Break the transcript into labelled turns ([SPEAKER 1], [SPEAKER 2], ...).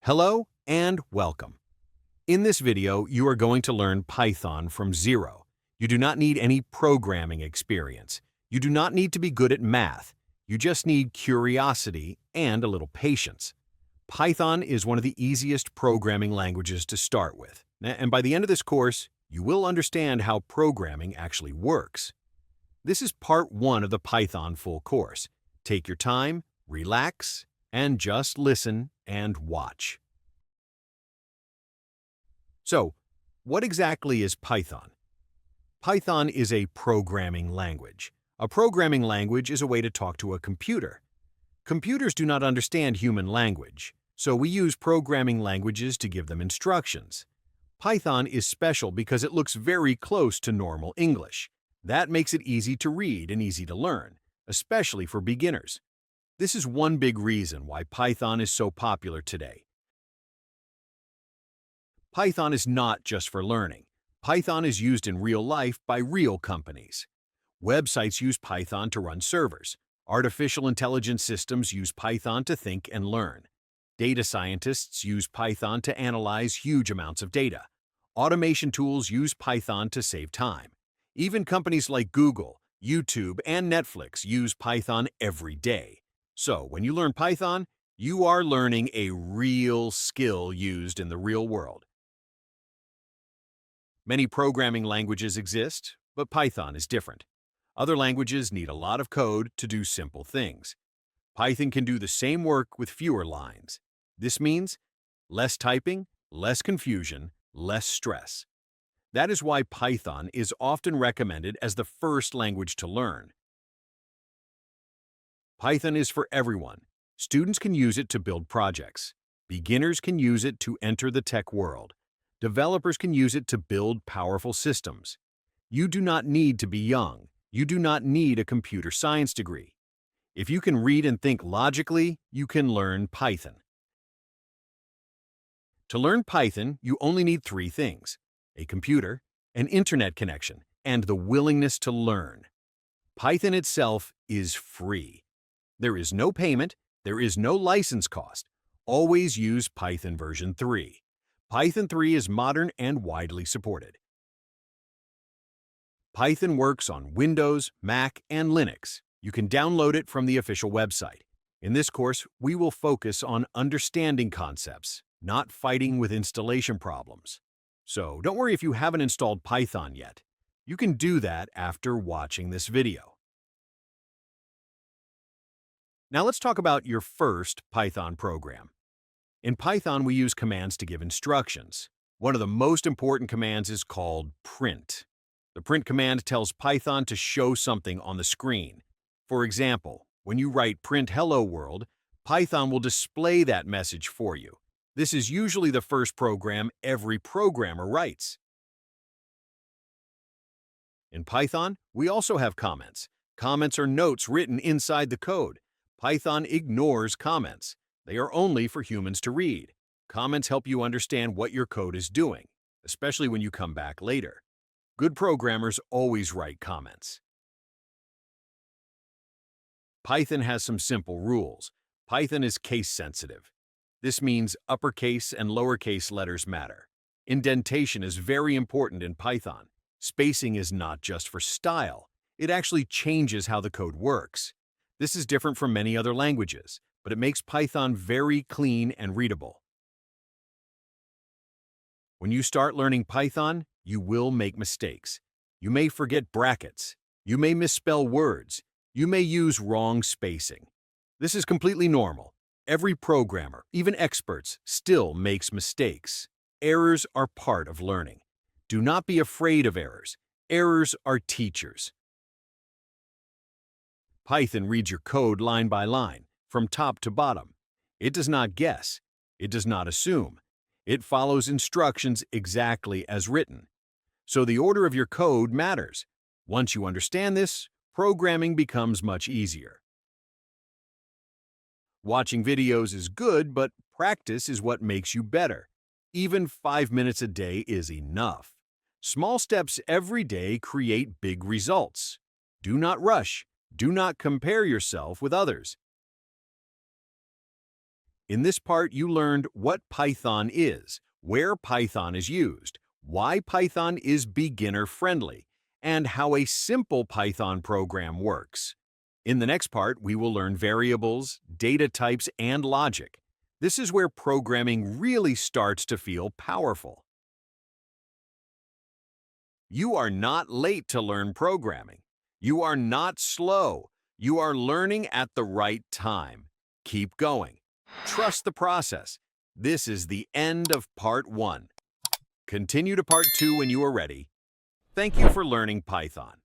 [SPEAKER 1] Hello and welcome. In this video, you are going to learn Python from zero. You do not need any programming experience. You do not need to be good at math. You just need curiosity and a little patience. Python is one of the easiest programming languages to start with. And by the end of this course, you will understand how programming actually works. This is part one of the Python full course. Take your time, relax, and just listen and watch. So, what exactly is Python? Python is a programming language. A programming language is a way to talk to a computer. Computers do not understand human language, so we use programming languages to give them instructions. Python is special because it looks very close to normal English. That makes it easy to read and easy to learn, especially for beginners. This is one big reason why Python is so popular today. Python is not just for learning. Python is used in real life by real companies. Websites use Python to run servers. Artificial intelligence systems use Python to think and learn. Data scientists use Python to analyze huge amounts of data. Automation tools use Python to save time. Even companies like Google, YouTube, and Netflix use Python every day. So, when you learn Python, you are learning a real skill used in the real world. Many programming languages exist, but Python is different. Other languages need a lot of code to do simple things. Python can do the same work with fewer lines. This means less typing, less confusion, less stress. That is why Python is often recommended as the first language to learn. Python is for everyone. Students can use it to build projects. Beginners can use it to enter the tech world. Developers can use it to build powerful systems. You do not need to be young. You do not need a computer science degree. If you can read and think logically, you can learn Python. To learn Python, you only need three things: a computer, an internet connection, and the willingness to learn. Python itself is free. There is no payment, there is no license cost. Always use Python version 3. Python 3 is modern and widely supported. Python works on Windows, Mac, and Linux. You can download it from the official website. In this course, we will focus on understanding concepts, not fighting with installation problems. So don't worry if you haven't installed Python yet. You can do that after watching this video. Now let's talk about your first Python program. In Python, we use commands to give instructions. One of the most important commands is called print. The print command tells Python to show something on the screen. For example, when you write print hello world, Python will display that message for you. This is usually the first program every programmer writes. In Python, we also have comments. Comments are notes written inside the code. Python ignores comments. They are only for humans to read. Comments help you understand what your code is doing, especially when you come back later. Good programmers always write comments. Python has some simple rules. Python is case-sensitive. This means uppercase and lowercase letters matter. Indentation is very important in Python. Spacing is not just for style. It actually changes how the code works. This is different from many other languages, but it makes Python very clean and readable. When you start learning Python, you will make mistakes. You may forget brackets. You may misspell words. You may use wrong spacing. This is completely normal. Every programmer, even experts, still makes mistakes. Errors are part of learning. Do not be afraid of errors. Errors are teachers. Python reads your code line by line, from top to bottom. It does not guess. It does not assume. It follows instructions exactly as written. So the order of your code matters. Once you understand this, programming becomes much easier. Watching videos is good, but practice is what makes you better. Even 5 minutes a day is enough. Small steps every day create big results. Do not rush. Do not compare yourself with others. In this part, you learned what Python is, where Python is used, why Python is beginner-friendly, and how a simple Python program works. In the next part, we will learn variables, data types, and logic. This is where programming really starts to feel powerful. You are not late to learn programming. You are not slow. You are learning at the right time. Keep going. Trust the process. This is the end of Part 1. Continue to Part 2 when you are ready. Thank you for learning Python.